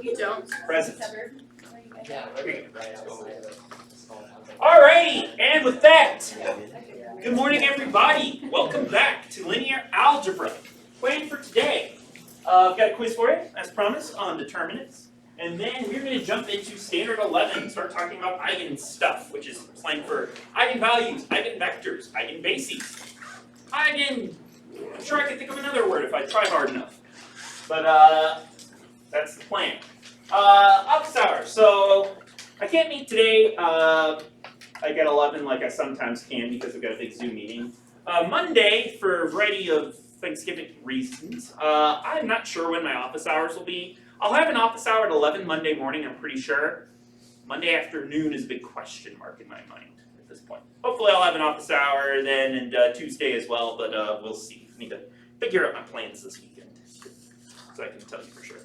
You don't. Present. Yeah, right outside of it. Alrighty, and with that, good morning everybody. Welcome back to Linear Algebra. Plan for today. I've got a quiz for you, as promised, on determinants. And then we're going to jump into Standard 11 and start talking about eigen stuff, which is slang for eigenvalues, eigenvectors, eigenbases. I'm sure I can think of another word if I try hard enough. But that's the plan. Office hours. So I can't meet today. I get 11 like I sometimes can because I've got a big Zoom meeting. Monday, for a variety of Thanksgiving reasons, I'm not sure when my office hours will be. I'll have an office hour at 11 Monday morning, I'm pretty sure. Monday afternoon is a big question mark in my mind at this point. Hopefully I'll have an office hour then and Tuesday as well, but we'll see. I need to figure out my plans this weekend so I can tell you for sure.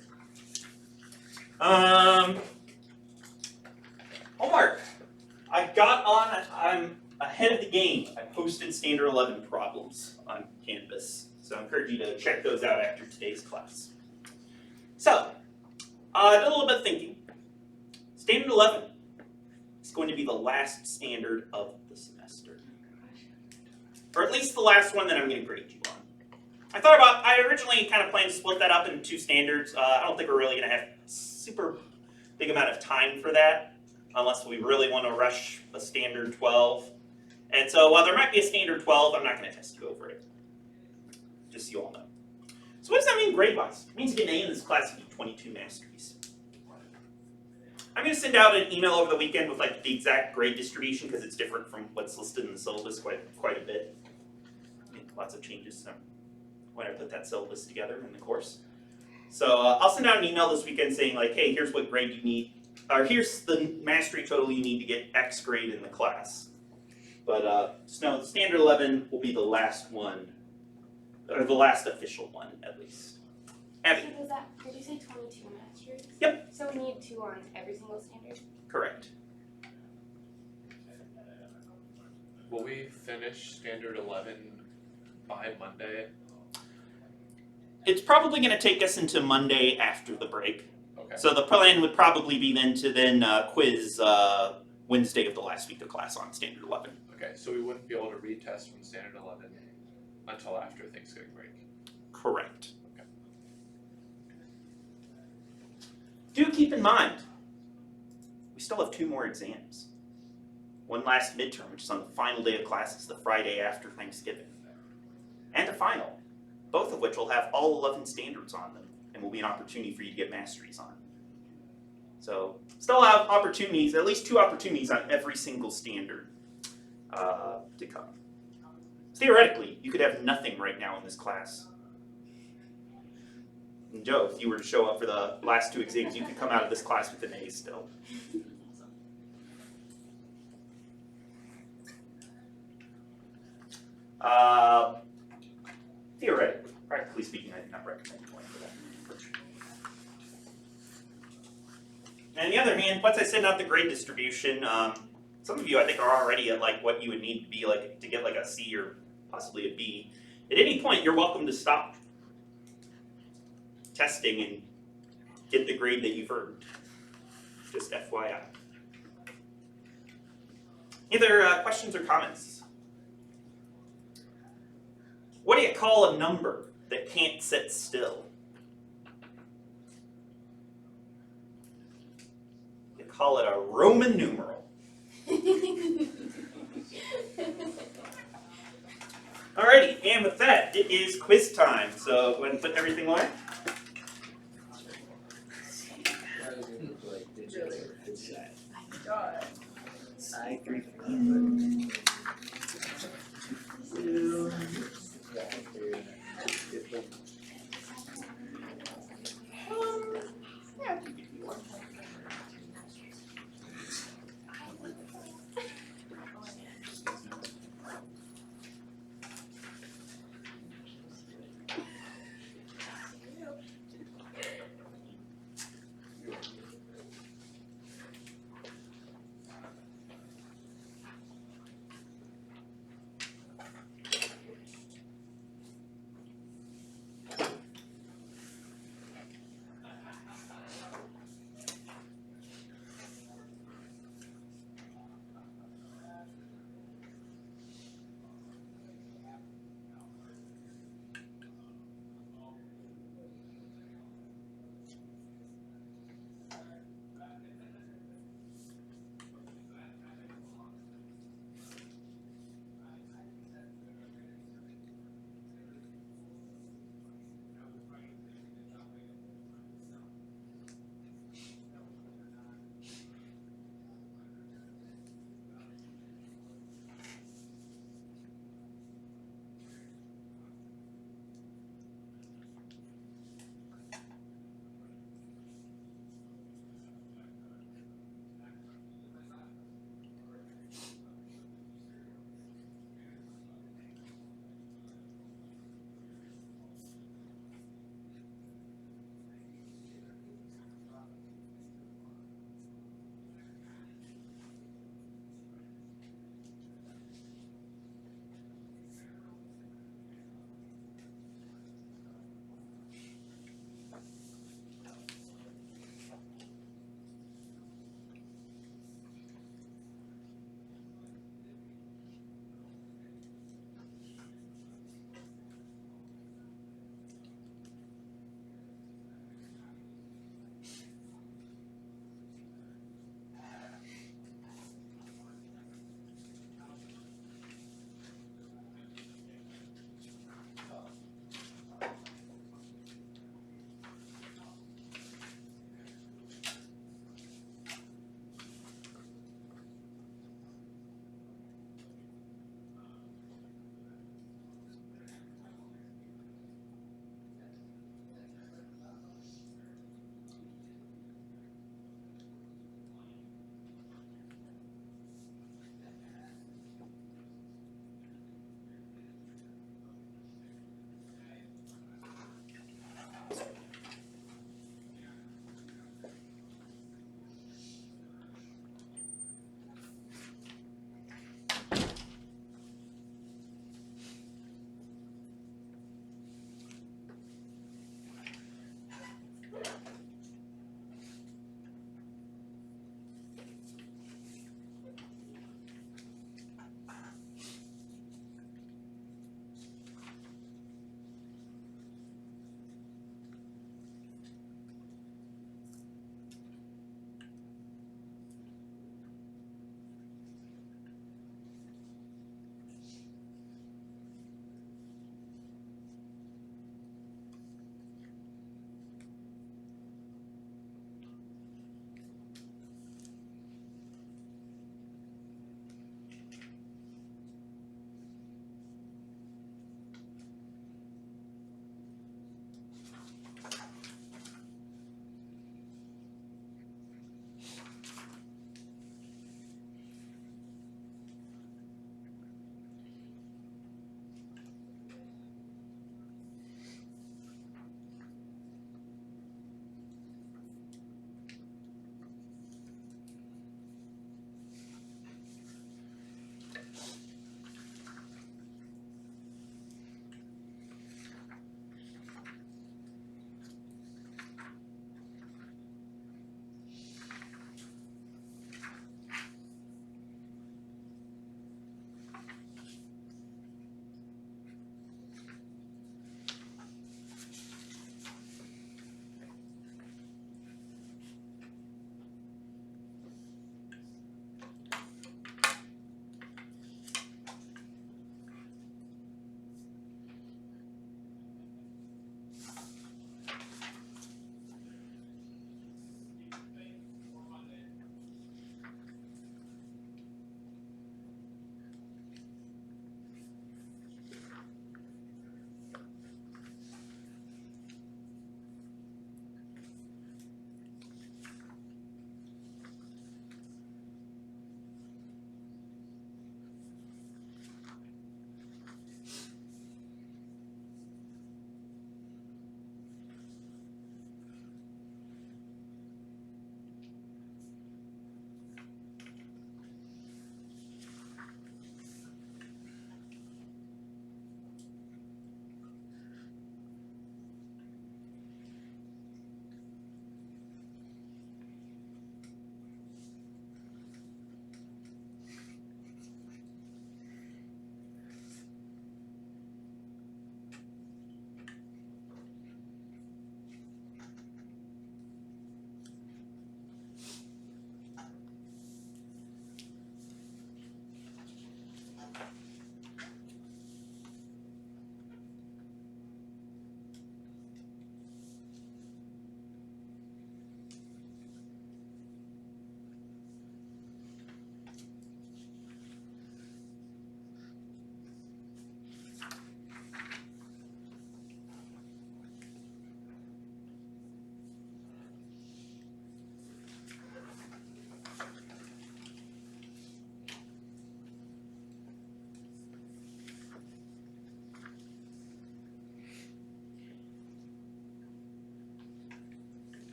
Homework. I'm ahead of the game. I posted Standard 11 problems on Canvas. So I encourage you to check those out after today's class. So, I did a little bit of thinking. Standard 11 is going to be the last standard of the semester. Or at least the last one that I'm going to grade you on. I originally kind of planned to split that up into two standards. I don't think we're really going to have super big amount of time for that, unless we really want to rush a standard 12. And so while there might be a standard 12, I'm not going to test you over it. Just so you all know. So what does that mean grade-wise? It means you get an A in this class and you get 22 masteries. I'm going to send out an email over the weekend with like the exact grade distribution because it's different from what's listed in the syllabus quite a bit. Lots of changes when I put that syllabus together in the course. So I'll send out an email this weekend saying like, hey, here's what grade you need, or here's the mastery total you need to get X grade in the class. But just know the Standard 11 will be the last one, or the last official one at least. Abby. So did you say 22 masters? Yep. So we need 2 on every single standard? Correct. Will we finish Standard 11 by Monday? It's probably going to take us into Monday after the break. Okay. So the plan would probably be then to quiz Wednesday of the last week of class on Standard 11. Okay, so we wouldn't be able to retest from Standard 11 until after Thanksgiving break. Correct. Okay. Do keep in mind, we still have 2 more exams. One last midterm, which is on the final day of classes, the Friday after Thanksgiving. And a final, both of which will have all 11 standards on them and will be an opportunity for you to get masteries on. So, still have opportunities, at least 2 opportunities on every single standard to come. Theoretically, you could have nothing right now in this class. And Joe, if you were to show up for the last 2 exams, you could come out of this class with an A still. Theoretically, practically speaking, I do not recommend going for that. And on the other hand, once I send out the grade distribution, some of you I think are already at like what you would need to be like to get like a C or possibly a B. At any point, you're welcome to stop testing and get the grade that you've earned. Just FYI. Any other questions or comments? What do you call a number that can't sit still? You call it a Roman numeral. Alrighty, and with that, it is quiz time. So go ahead and put everything away.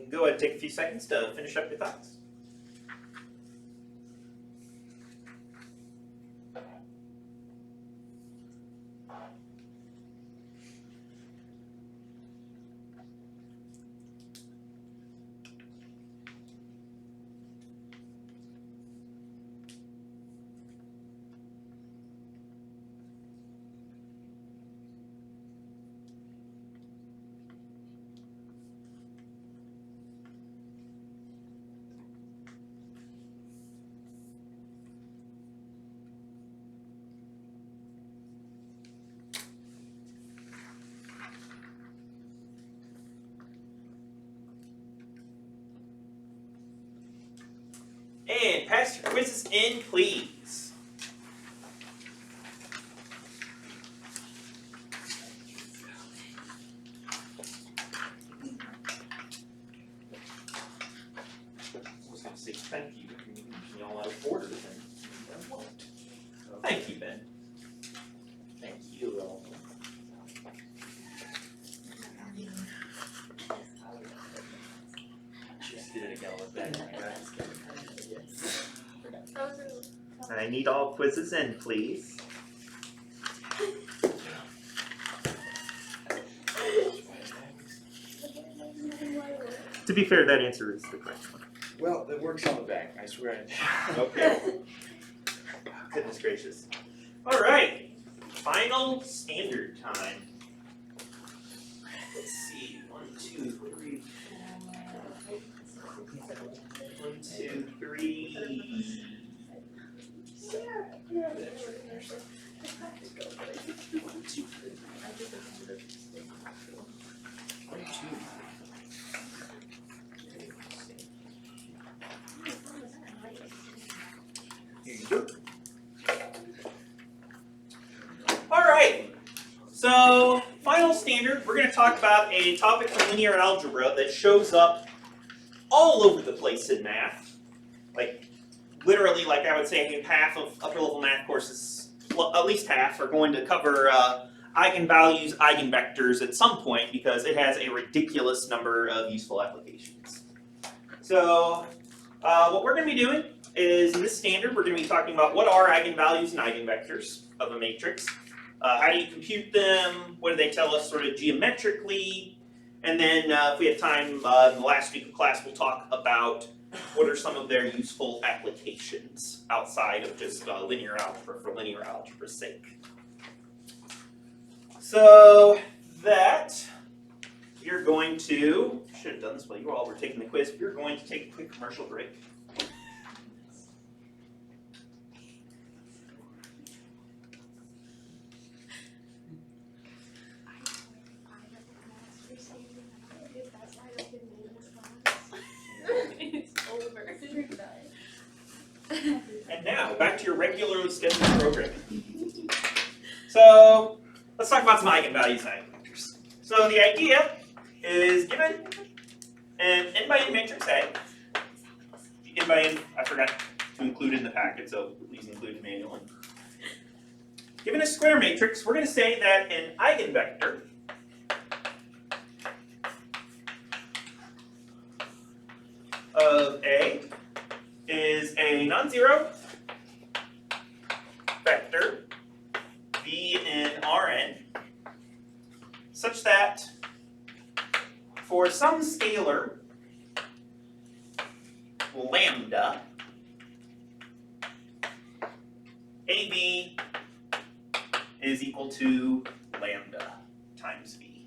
Go ahead and take a few seconds to finish up your thoughts. And pass your quizzes in, please. I was going to say thank you. You all out of order then. I won't. Thank you, Ben. Thank you. Just did it again with Ben. Those are I need all quizzes in, please. To be fair, that answer is the correct one. Well, it works on the back, I swear. Okay. Goodness gracious. All right. Final standard time. Let's see. 1, 2, 3. 1, 2, 3. Here you go. All right. So, final standard, we're going to talk about a topic from linear algebra that shows up all over the place in math. Like, literally, like I would say, half of upper level math courses, at least half, are going to cover eigenvalues, eigenvectors at some point because it has a ridiculous number of useful applications. So, what we're going to be doing is, in this standard, we're going to be talking about what are eigenvalues and eigenvectors of a matrix. How do you compute them? What do they tell us sort of geometrically? And then if we have time in the last week of class, we'll talk about what are some of their useful applications outside of just linear algebra for linear algebra's sake. So that you're going to, should have done this while you all were taking the quiz, you're going to take a quick commercial break. It's over. And now, back to your regularly scheduled program. So, let's talk about some eigenvalues and eigenvectors. So the idea is given an n by n matrix A. The n by n, I forgot to include in the packet, so please include it manually. Given a square matrix, we're going to say that an eigenvector of A is a non-zero vector V in Rn such that for some scalar lambda, AB is equal to lambda times V.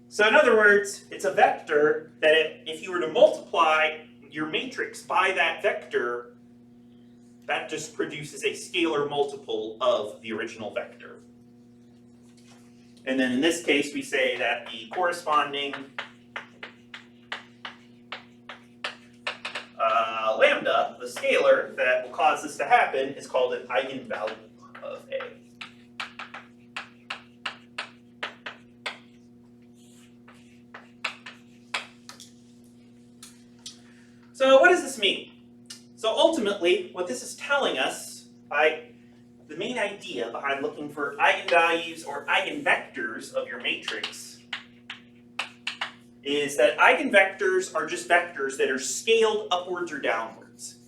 So in other words, it's a vector that if you were to multiply your matrix by that vector, that just produces a scalar multiple of the original vector. And then in this case, we say that the corresponding lambda, the scalar that will cause this to happen, is called an eigenvalue of A. So what does this mean? So ultimately, what this is telling us, the main idea behind looking for eigenvalues or eigenvectors of your matrix is that eigenvectors are just vectors that are scaled upwards or downwards.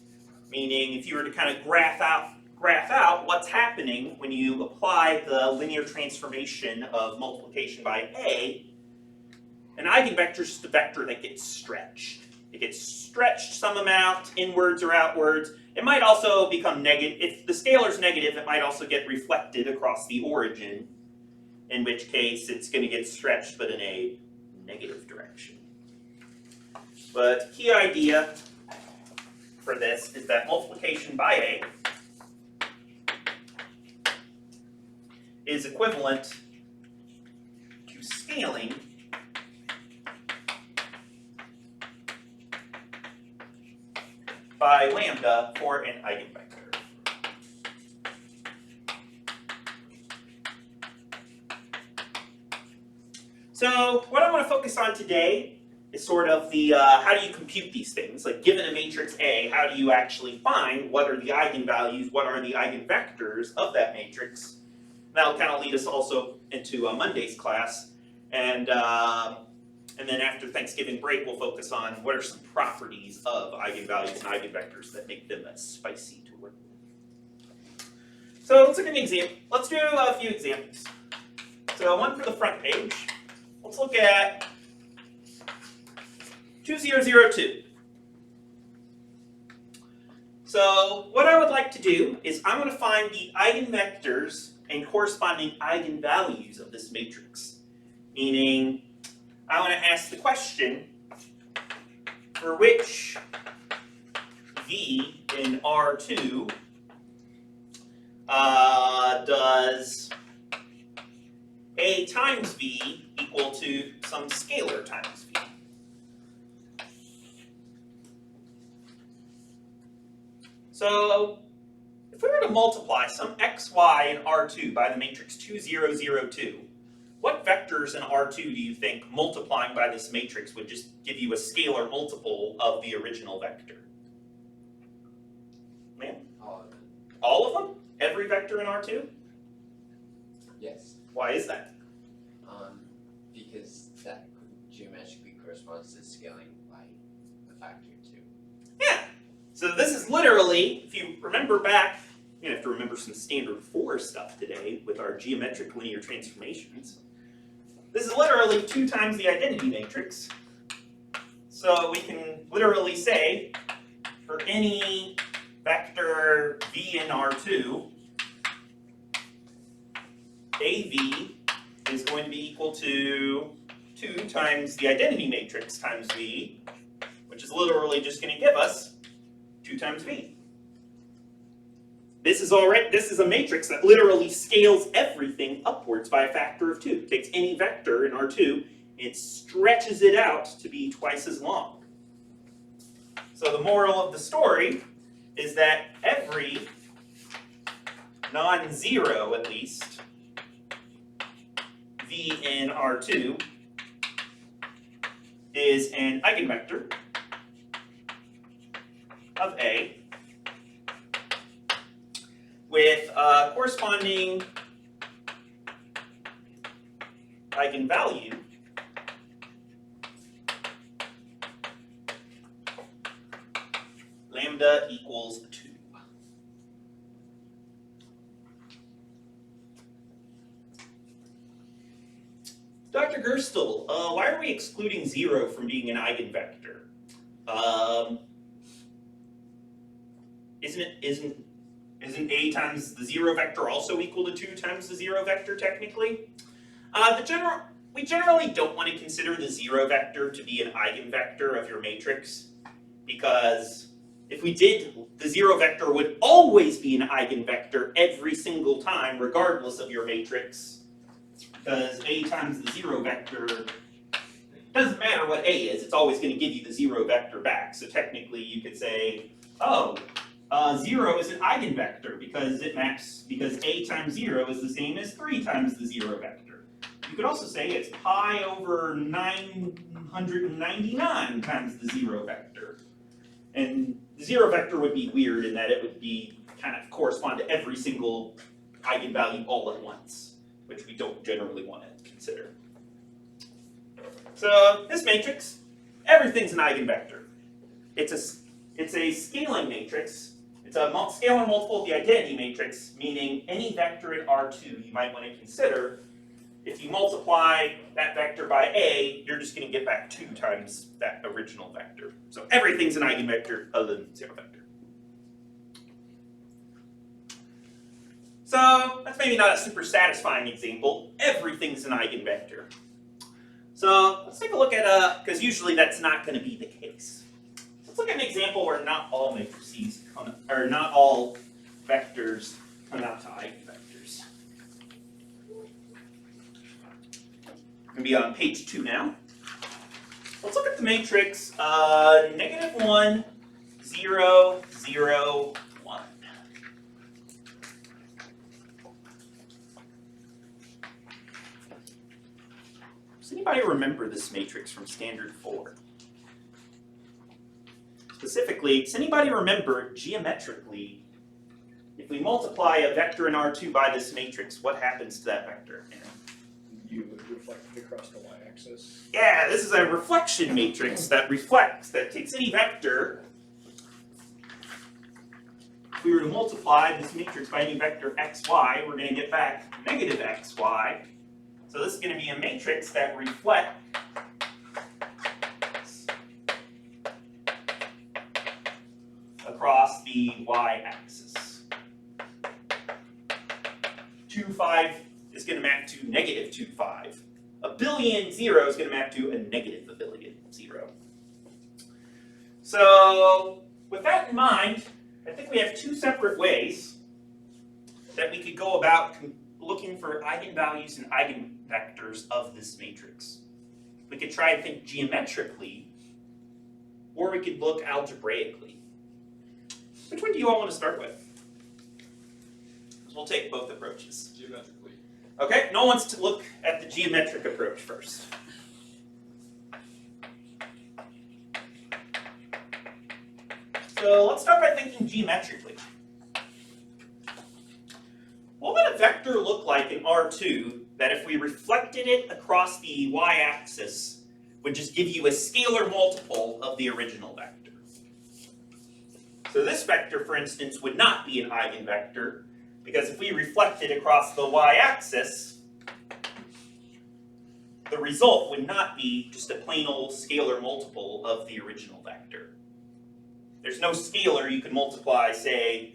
Meaning, if you were to kind of graph out what's happening when you apply the linear transformation of multiplication by A, an eigenvector is just a vector that gets stretched. It gets stretched some amount, inwards or outwards. It might also become negative. If the scalar is negative, it might also get reflected across the origin, in which case it's going to get stretched, but in a negative direction. But key idea for this is that multiplication by A is equivalent to scaling by lambda for an eigenvector. So what I want to focus on today is sort of the how do you compute these things? Like given a matrix A, how do you actually find what are the eigenvalues, what are the eigenvectors of that matrix? That'll kind of lead us also into Monday's class, and then after Thanksgiving break, we'll focus on what are some properties of eigenvalues and eigenvectors that make them spicy to work with. So let's look at an example. Let's do a few examples. So one for the front page. Let's look at 2002. So what I would like to do is I'm going to find the eigenvectors and corresponding eigenvalues of this matrix. Meaning, I want to ask the question, for which V in R2 does A times V equal to some scalar times V? So, if we were to multiply some xy in R2 by the matrix 2, 0, 0, 2, what vectors in R2 do you think multiplying by this matrix would just give you a scalar multiple of the original vector? Man? All of them. All of them? Every vector in R2? Yes. Why is that? Because that geometrically corresponds to scaling by a factor of 2. Yeah. So this is literally, if you remember back, you're going to have to remember some standard 4 stuff today with our geometric linear transformations. This is literally 2 times the identity matrix. So we can literally say for any vector V in R2, AV is going to be equal to 2 times the identity matrix times V, which is literally just going to give us 2 times V. This is a matrix that literally scales everything upwards by a factor of 2. It takes any vector in R2, it stretches it out to be twice as long. So the moral of the story is that every non-zero, at least, V in R2 is an eigenvector of A with a corresponding eigenvalue lambda equals 2. Dr. Gerstel, why are we excluding 0 from being an eigenvector? Isn't a times the 0 vector also equal to 2 times the 0 vector technically? We generally don't want to consider the 0 vector to be an eigenvector of your matrix, because if we did, the 0 vector would always be an eigenvector every single time, regardless of your matrix, because a times the 0 vector, doesn't matter what a is, it's always going to give you the 0 vector back. So technically you could say, oh, 0 is an eigenvector because because a times 0 is the same as 3 times the 0 vector. You could also say it's pi over 999 times the 0 vector. And the 0 vector would be weird in that it would be kind of correspond to every single eigenvalue all at once, which we don't generally want to consider. So this matrix, everything's an eigenvector. It's a scaling matrix. It's a scalar multiple of the identity matrix, meaning any vector in R2 you might want to consider. If you multiply that vector by A, you're just going to get back 2 times that original vector. So everything's an eigenvector other than 0 vector. So that's maybe not a super satisfying example. Everything's an eigenvector. So let's take a look at, because usually that's not going to be the case. Let's look at an example where not all matrices or not all vectors come out to eigenvectors. Going to be on page 2 now. Let's look at the matrix -1, 0, 0, 1. Does anybody remember this matrix from Standard 4? Specifically, does anybody remember geometrically, if we multiply a vector in R2 by this matrix, what happens to that vector? You would reflect it across the y-axis. Yeah, this is a reflection matrix that reflects, that takes any vector. If we were to multiply this matrix by any vector xy, we're going to get back negative xy. So this is going to be a matrix that reflects across the y-axis. 2, 5 is going to map to negative 2, 5. A billion 0 is going to map to a negative a billion 0. So with that in mind, I think we have 2 separate ways that we could go about looking for eigenvalues and eigenvectors of this matrix. We could try and think geometrically, or we could look algebraically. Which one do you all want to start with? We'll take both approaches. Geometrically. Okay, no one wants to look at the geometric approach first. So let's start by thinking geometrically. What would a vector look like in R2 that if we reflected it across the y-axis would just give you a scalar multiple of the original vector? So this vector, for instance, would not be an eigenvector, because if we reflect it across the y-axis, the result would not be just a plain old scalar multiple of the original vector. There's no scalar you can multiply, say,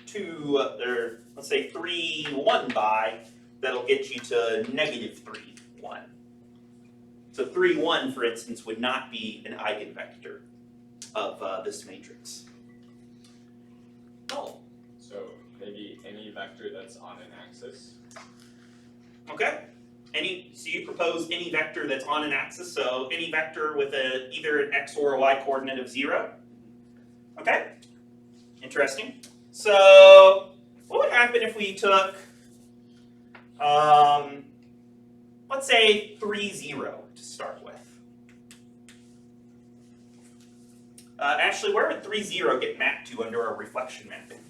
3, 1 by, that'll get you to negative 3, 1. So 3, 1, for instance, would not be an eigenvector of this matrix. Oh. So maybe any vector that's on an axis. Okay. So you propose any vector that's on an axis, so any vector with either an x or a y coordinate of 0. Okay. Interesting. So what would happen if we took, let's say 3, 0 to start with? Ashley, where would 3, 0 get mapped to under our reflection mapping?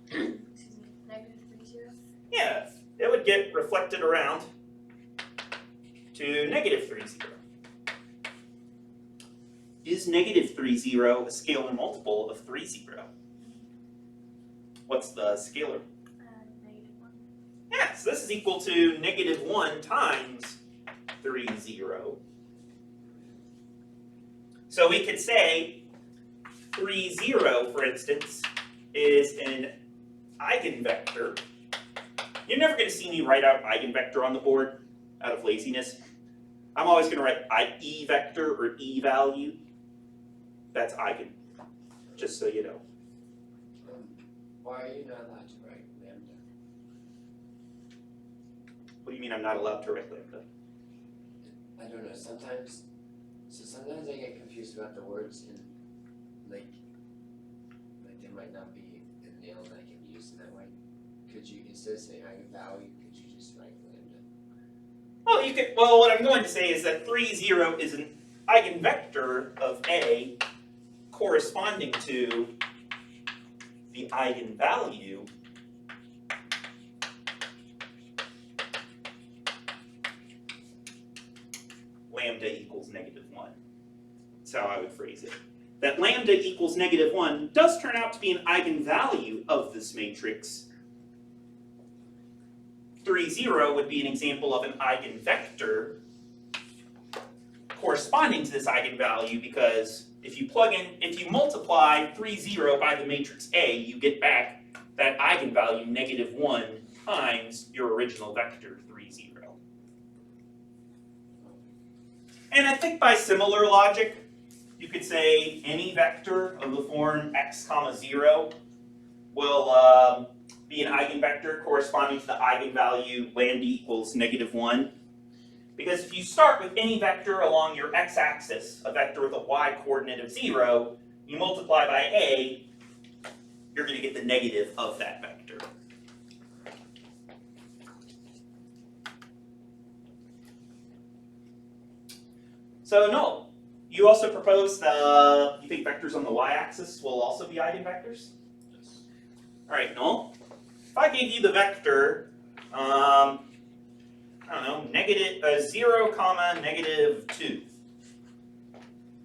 Excuse me, -3, 0. Yeah, it would get reflected around to negative 3, 0. is negative 3, 0 a scalar multiple of 3, 0? What's the scalar? -1. Yeah, so this is equal to negative 1 times 3, 0. So we could say 3, 0, for instance, is an eigenvector. You're never going to see me write out eigenvector on the board out of laziness. I'm always going to write E vector or E value. That's eigen, just so you know. Why are you not allowed to write lambda? What do you mean I'm not allowed to write lambda? I don't know, sometimes I get confused about the words in, like there might not be a nail that I can use in that way. Could you, instead of saying eigenvalue, could you just write lambda? Well, you could. Well, what I'm going to say is that 3, 0 is an eigenvector of A corresponding to the eigenvalue lambda equals negative 1. That's how I would phrase it. That lambda equals negative 1 does turn out to be an eigenvalue of this matrix. 3, 0 would be an example of an eigenvector corresponding to this eigenvalue, because if you multiply 3, 0 by the matrix A, you get back that eigenvalue negative 1 times your original vector 3, 0. And I think by similar logic, you could say any vector of the form x comma 0 will be an eigenvector corresponding to the eigenvalue lambda equals negative 1. Because if you start with any vector along your x-axis, a vector with a y-coordinate of 0, you multiply by a, you're going to get the negative of that vector. So no, you also propose you think vectors on the y-axis will also be eigenvectors? Yes. All right, Noel. If I gave you the vector, I don't know, negative 0 comma negative 2,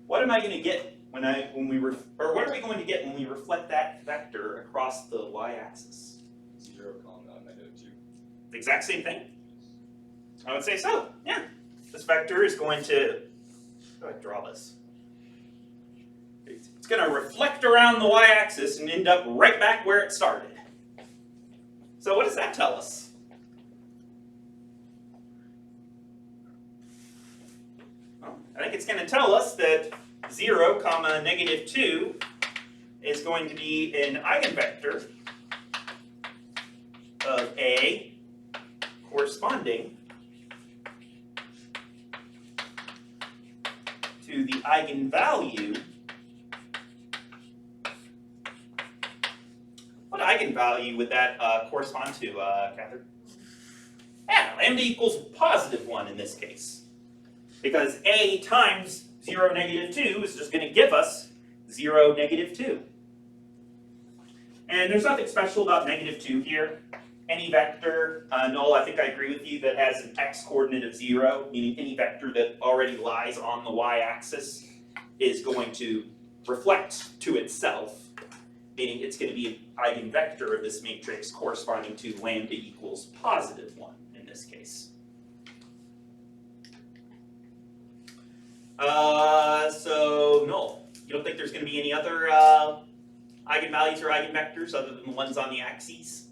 what am I going to get what are we going to get when we reflect that vector across the y-axis? 0, -2. The exact same thing? I would say so. Yeah, this vector is going to. How do I draw this? It's going to reflect around the y-axis and end up right back where it started. So what does that tell us? Well, I think it's going to tell us that 0 comma negative 2 is going to be an eigenvector of A corresponding to the eigenvalue. What eigenvalue would that correspond to, Catherine? Yeah, lambda equals positive 1 in this case. Because A times 0, negative 2 is just going to give us 0, negative 2. And there's nothing special about negative 2 here. Any vector, Noel, I think I agree with you, that has an x-coordinate of 0, meaning any vector that already lies on the y-axis is going to reflect to itself, meaning it's going to be an eigenvector of this matrix corresponding to lambda equals positive 1 in this case. So, Noel, you don't think there's going to be any other eigenvalues or eigenvectors other than the ones on the axes?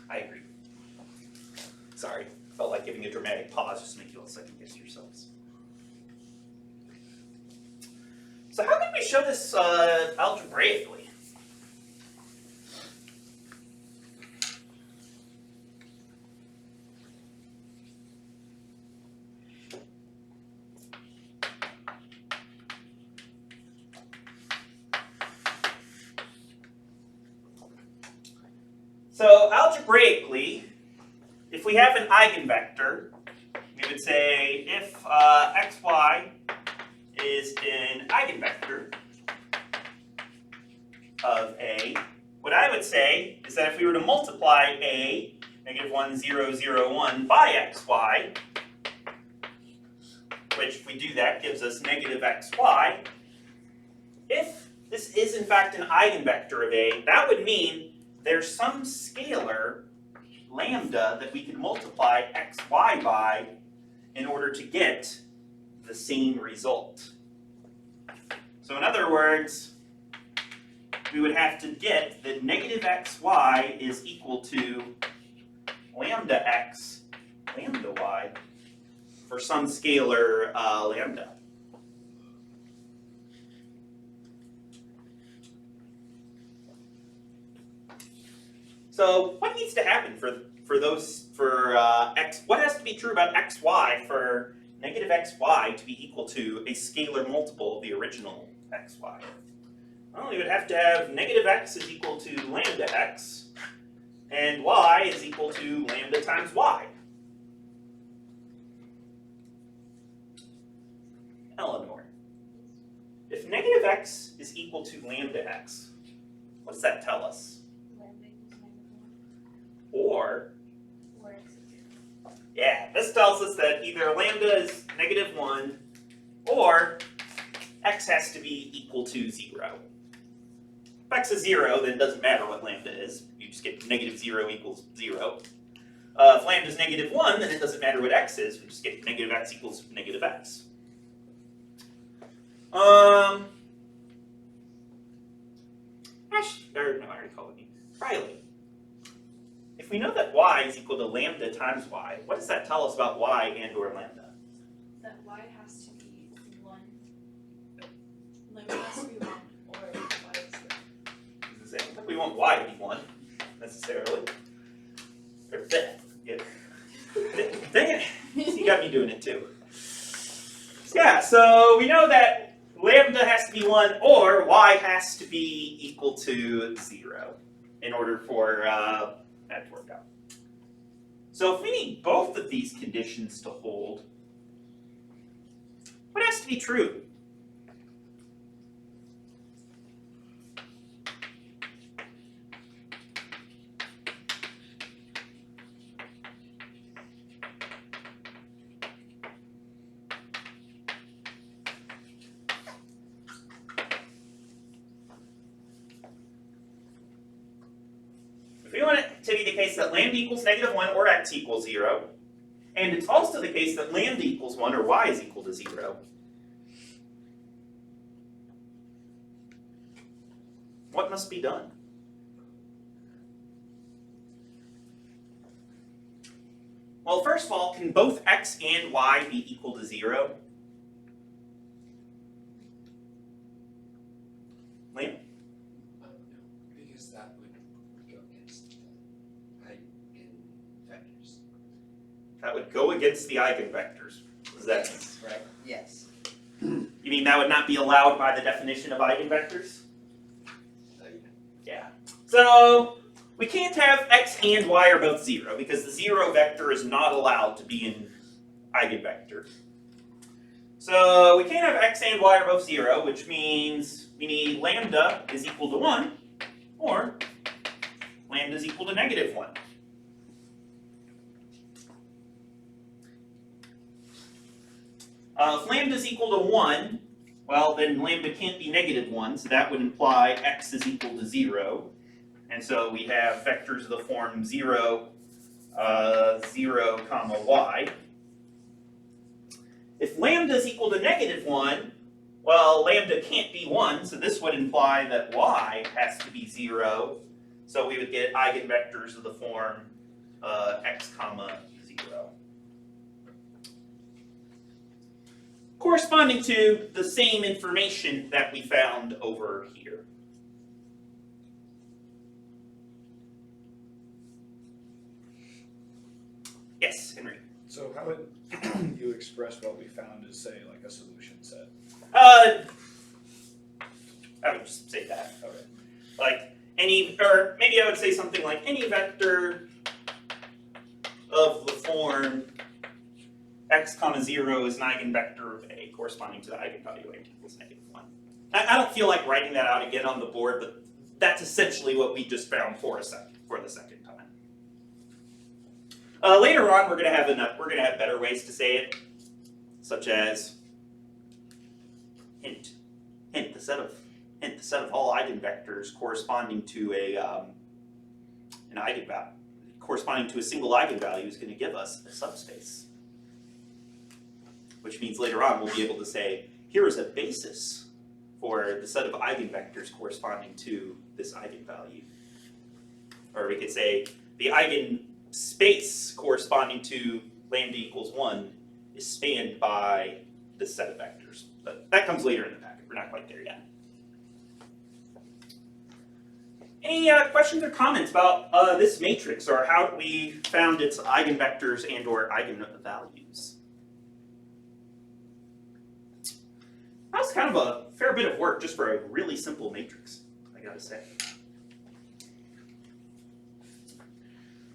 I agree. Sorry, felt like giving a dramatic pause just to make you all second guess yourselves. So how can we show this algebraically? So algebraically, if we have an eigenvector, we would say if xy is an eigenvector of A, what I would say is that if we were to multiply A negative 1, 0, 0, 1 by xy, which if we do that gives us negative xy. If this is in fact an eigenvector of A, that would mean there's some scalar, lambda, that we can multiply xy by in order to get the same result. So in other words, we would have to get that negative xy is equal to lambda x, lambda y, for some scalar lambda. So what needs to happen for x? What has to be true about xy for negative xy to be equal to a scalar multiple of the original xy? Well, we would have to have negative x is equal to lambda x, and y is equal to lambda times y. Eleanor, if negative x is equal to lambda x, what does that tell us? Lambda equals -1. Or, Or x is 0. yeah, this tells us that either lambda is negative 1 or x has to be equal to 0. If x is 0, then it doesn't matter what lambda is. You just get negative 0 equals 0. If lambda is negative 1, then it doesn't matter what x is. We just get negative x equals negative x. I already called it. Riley. If we know that y is equal to lambda times y, what does that tell us about y and or lambda? That y has to be 1. Lambda has to be 1, or y is 0. It's the same. We want y to be 1, necessarily. Or yeah. Dang it. You got me doing it too. Yeah, so we know that lambda has to be 1 or y has to be equal to 0 in order for that to work out. So if we need both of these conditions to hold, what has to be true? If we want it to be the case that lambda equals negative 1 or x equals 0, and it's also the case that lambda equals 1 or y is equal to 0, what must be done? Well, first of all, can both x and y be equal to 0? Liam? No, because that would go against the eigenvectors. That would go against the eigenvectors. What does that mean? Right? Yes. You mean that would not be allowed by the definition of eigenvectors? Yeah. So we can't have x and y are both 0 because the 0 vector is not allowed to be an eigenvector. So we can't have x and y are both 0, which means we need lambda is equal to 1 or lambda is equal to negative 1. If lambda is equal to 1, well, then lambda can't be negative 1, so that would imply x is equal to 0. And so we have vectors of the form 0, 0, comma y. If lambda is equal to negative 1, well, lambda can't be 1, so this would imply that y has to be 0. So we would get eigenvectors of the form x, comma 0. Corresponding to the same information that we found over here. Yes, Henry. So how would you express what we found as, say, like a solution set? I would just say that. Okay. Like any, or maybe I would say something like any vector of the form x comma 0 is an eigenvector of A corresponding to the eigenvalue A equals negative 1. I don't feel like writing that out again on the board, but that's essentially what we just found for the second time. Later on, we're gonna have better ways to say it, such as hint. The set of all eigenvectors corresponding to an eigenvalue, corresponding to a single eigenvalue, is going to give us a subspace. Which means later on we'll be able to say, here is a basis for the set of eigenvectors corresponding to this eigenvalue. Or we could say the eigenspace corresponding to lambda equals 1 is spanned by this set of vectors. But that comes later in the packet. We're not quite there yet. Any questions or comments about this matrix, or how we found its eigenvectors and or eigenvalues? That was kind of a fair bit of work just for a really simple matrix, I gotta say.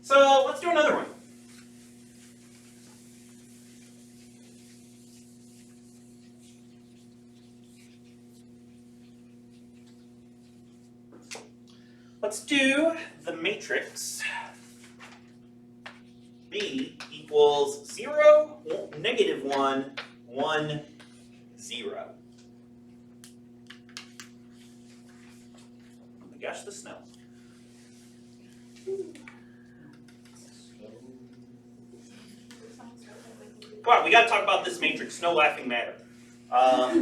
So let's do another one. Let's do the matrix B equals 0, -1, 1, 0. Oh my gosh, the snow. Wow, we gotta talk about this matrix, no laughing matter. Oh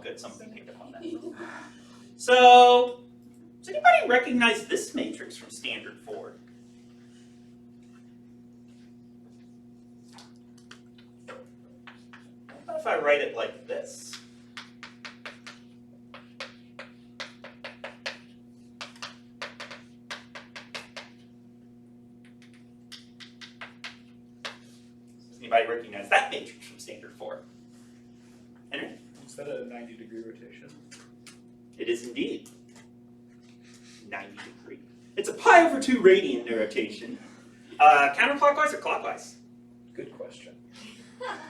good, somebody picked up on that. So, does anybody recognize this matrix from Standard 4? What about if I write it like this? Does anybody recognize that matrix from Standard 4? Henry? Is that a 90-degree rotation? It is indeed 90 degree. It's a pi over 2 radian rotation. Counterclockwise or clockwise? Good question.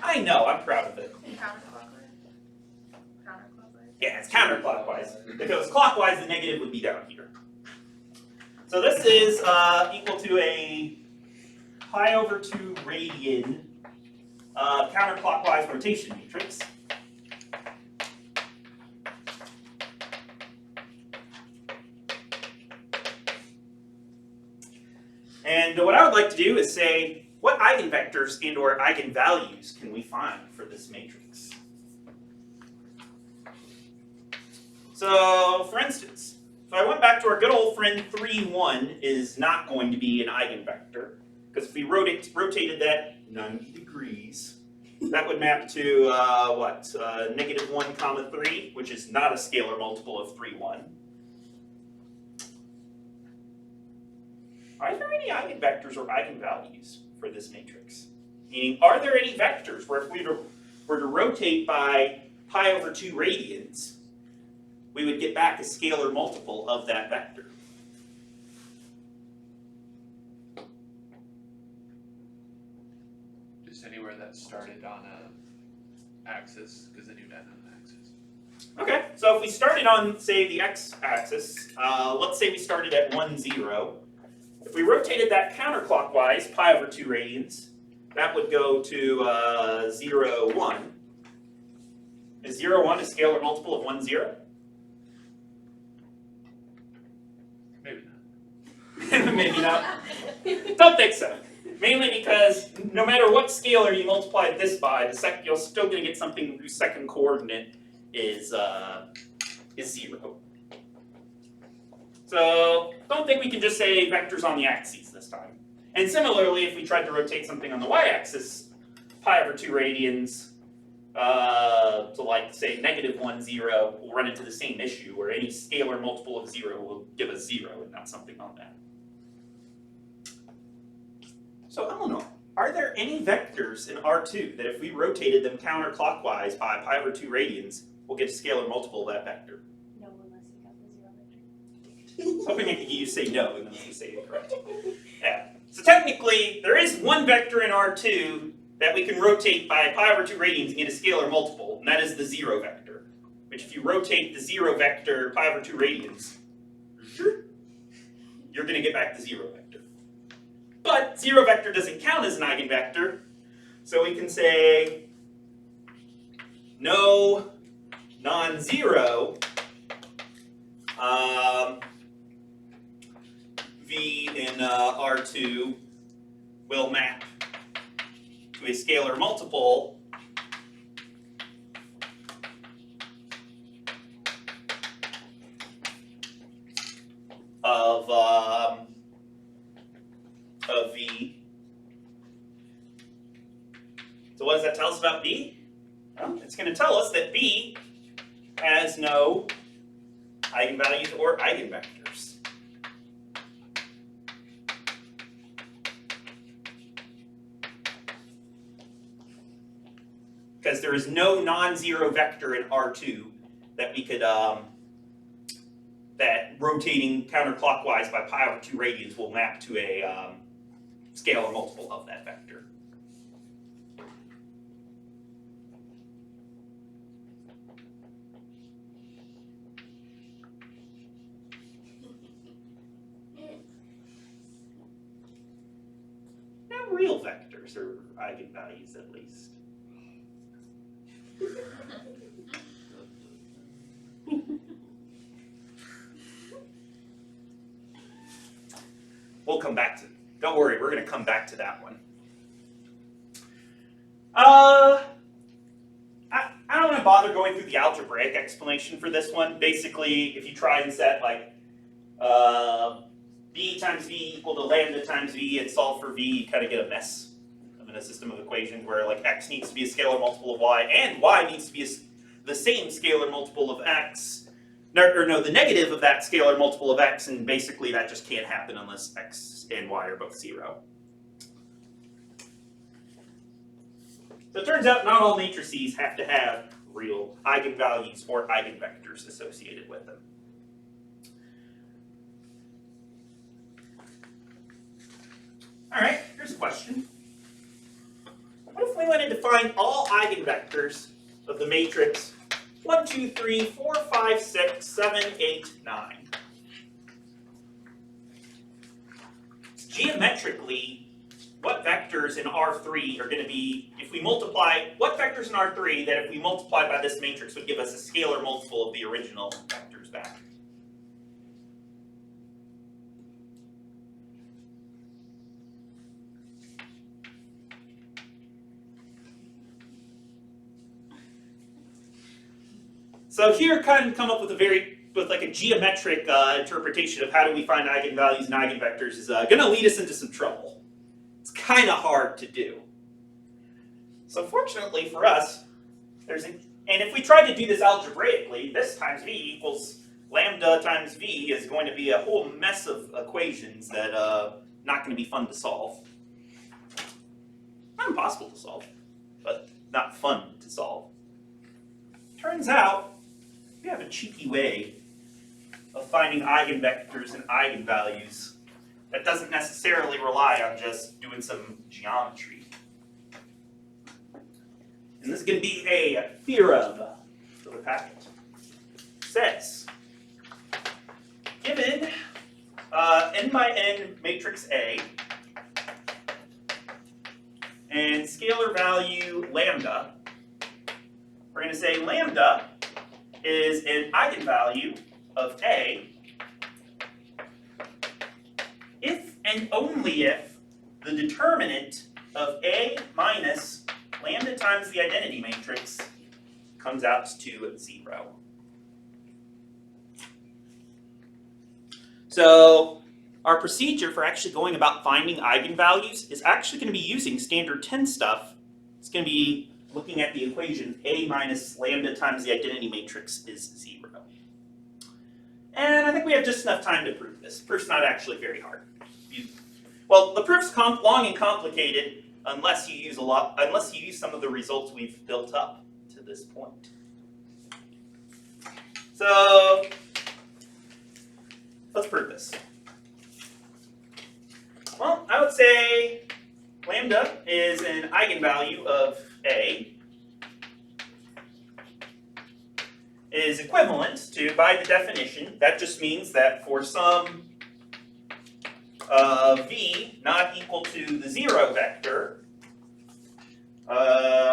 I know, I'm proud of it. Counterclockwise? Counterclockwise? Yeah, it's counterclockwise. If it was clockwise, the negative would be down here. So this is equal to a pi over 2 radian counterclockwise rotation matrix. And what I would like to do is say, what eigenvectors and or eigenvalues can we find for this matrix? So, for instance, if I went back to our good old friend 3, 1 is not going to be an eigenvector, because if we rotated that 90 degrees, that would map to, -1, comma 3, which is not a scalar multiple of 3, 1. Are there any eigenvectors or eigenvalues for this matrix? Meaning, are there any vectors where if we were to rotate by pi over 2 radians, we would get back a scalar multiple of that vector? Just anywhere that started on a axis, because then you'd end on an axis. Okay, so if we started on, say, the x-axis, let's say we started at 1, 0. If we rotated that counterclockwise, pi over 2 radians, that would go to 0, 1. Is 0, 1 a scalar multiple of 1, 0? Maybe not. Maybe not. Don't think so. Mainly because no matter what scalar you multiply this by, you're still going to get something whose second coordinate is 0. So don't think we can just say vectors on the axes this time. And similarly, if we tried to rotate something on the y-axis, pi over 2 radians, to like say -1, 0, we'll run into the same issue where any scalar multiple of 0 will give us 0 and not something on that. So Eleanor, are there any vectors in R2 that if we rotated them counterclockwise by pi over 2 radians, we'll get a scalar multiple of that vector? No, unless you have the 0 vector. I was hoping I could get you to say no and then you say it correct. Yeah. So technically, there is one vector in R2 that we can rotate by pi over 2 radians and get a scalar multiple, and that is the 0 vector. Which if you rotate the 0 vector pi over 2 radians, you're going to get back the 0 vector. But 0 vector doesn't count as an eigenvector, so we can say no non-zero v in R2 will map to a scalar multiple of V. So what does that tell us about B? Well, it's going to tell us that B has no eigenvalues or eigenvectors. Because there is no non-zero vector in R2 that we could, that rotating counterclockwise by pi over 2 radians will map to a scalar multiple of that vector. Now real vectors are eigenvalues at least. We'll come back to, don't worry, we're going to come back to that one. I don't want to bother going through the algebraic explanation for this one. Basically, if you try and set like b times v equal to lambda times v and solve for v, you kind of get a mess in a system of equations where like x needs to be a scalar multiple of y and y needs to be the same scalar multiple of x. The negative of that scalar multiple of x, and basically that just can't happen unless x and y are both 0. So it turns out not all matrices have to have real eigenvalues or eigenvectors associated with them. Alright, here's a question. What if we wanted to find all eigenvectors of the matrix 1, 2, 3, 4, 5, 6, 7, 8, 9. Geometrically, what vectors in R3 are going to be, if we multiply, what vectors in R3 that if we multiply by this matrix would give us a scalar multiple of the original vectors back? So here, kind of come up with a geometric interpretation of how do we find eigenvalues and eigenvectors is going to lead us into some trouble. It's kind of hard to do. So fortunately for us, and if we tried to do this algebraically, this times v equals lambda times v is going to be a whole mess of equations that not going to be fun to solve. Not impossible to solve, but not fun to solve. Turns out, we have a cheeky way of finding eigenvectors and eigenvalues that doesn't necessarily rely on just doing some geometry. And this is going to be a theorem for the packet. It says, given n by n matrix A and scalar value lambda, we're going to say lambda is an eigenvalue of A if and only if the determinant of A minus lambda times the identity matrix comes out to 0. So our procedure for actually going about finding eigenvalues is actually going to be using standard 10 stuff. It's going to be looking at the equation A minus lambda times the identity matrix is 0. And I think we have just enough time to prove this. The proof's not actually very hard. Well, the proof's long and complicated unless you use some of the results we've built up to this point. So let's prove this. Well, I would say lambda is an eigenvalue of A is equivalent to, by the definition, that just means that for some v not equal to the 0 vector, AV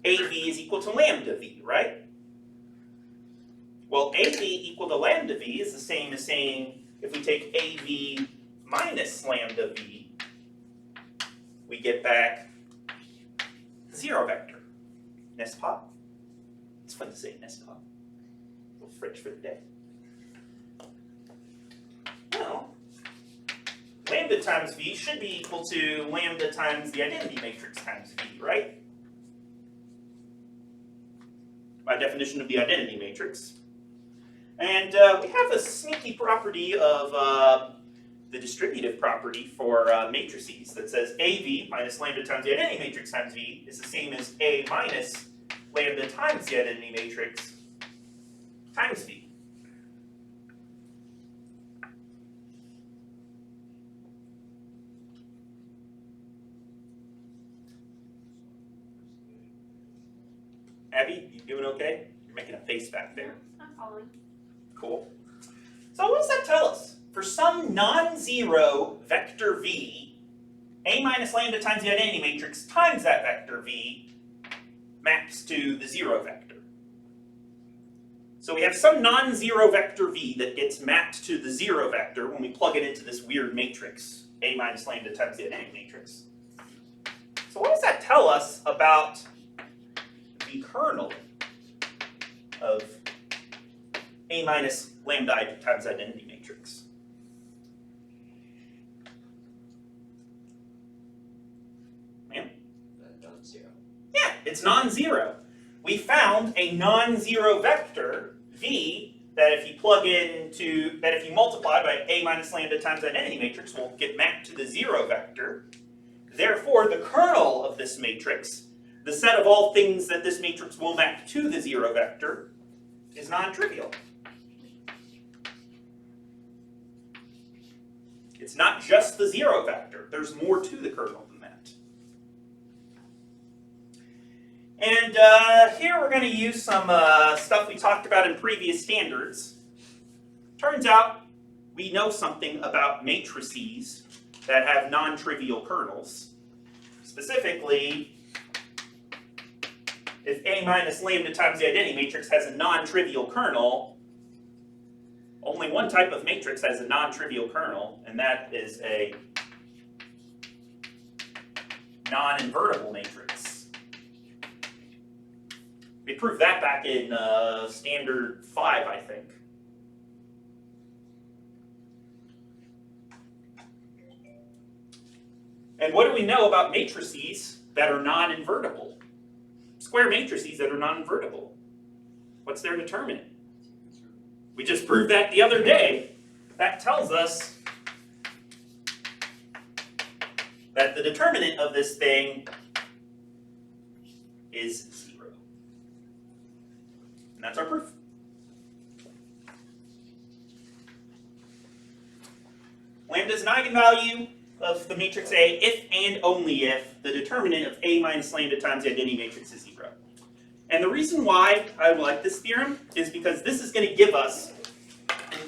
is equal to lambda v, right? Well, AV equal to lambda v is the same as saying if we take AV minus lambda v, we get back the 0 vector. NESPOP? It's fun to say NESPOP. A little French for the day. Well, lambda times v should be equal to lambda times the identity matrix times v, right? By definition of the identity matrix. And we have a sneaky property of the distributive property for matrices that says AV minus lambda times the identity matrix times v is the same as A minus lambda times the identity matrix times v. Abby, you doing okay? You're making a face back there. I'm following. Cool. So what does that tell us? For some non-zero vector v, A minus lambda times the identity matrix times that vector v maps to the 0 vector. So we have some non-zero vector v that gets mapped to the 0 vector when we plug it into this weird matrix, A minus lambda times the identity matrix. So what does that tell us about the kernel of A minus lambda times identity matrix? Non-zero. Yeah, it's non-zero. We found a non-zero vector v that if you plug into, that if you multiply by A minus lambda times identity matrix will get mapped to the 0 vector. Therefore, the kernel of this matrix, the set of all things that this matrix will map to the 0 vector, is non-trivial. It's not just the 0 vector. There's more to the kernel than that. And here we're going to use some stuff we talked about in previous standards. Turns out we know something about matrices that have non-trivial kernels. Specifically, if A minus lambda times the identity matrix has a non-trivial kernel, only one type of matrix has a non-trivial kernel, and that is a non-invertible matrix. We proved that back in standard 5, I think. And what do we know about matrices that are non-invertible? Square matrices that are non-invertible. What's their determinant? We just proved that the other day. That tells us that the determinant of this thing is 0. And that's our proof. Lambda is an eigenvalue of the matrix A if and only if the determinant of A minus lambda times the identity matrix is 0. And the reason why I like this theorem is because this is going to give us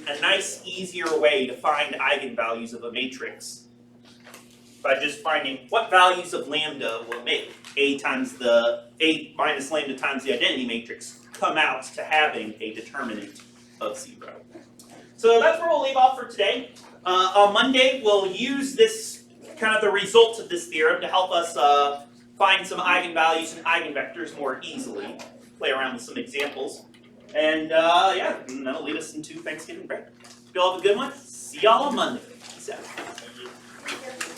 a nice, easier way to find eigenvalues of a matrix by just finding what values of lambda will make A minus lambda times the identity matrix come out to having a determinant of 0. So that's where we'll leave off for today. On Monday, we'll use this, kind of the results of this theorem to help us find some eigenvalues and eigenvectors more easily, play around with some examples. And yeah, and that'll lead us into Thanksgiving break. You all have a good one. See y'all on Monday. Peace out. Thank you. Thank you.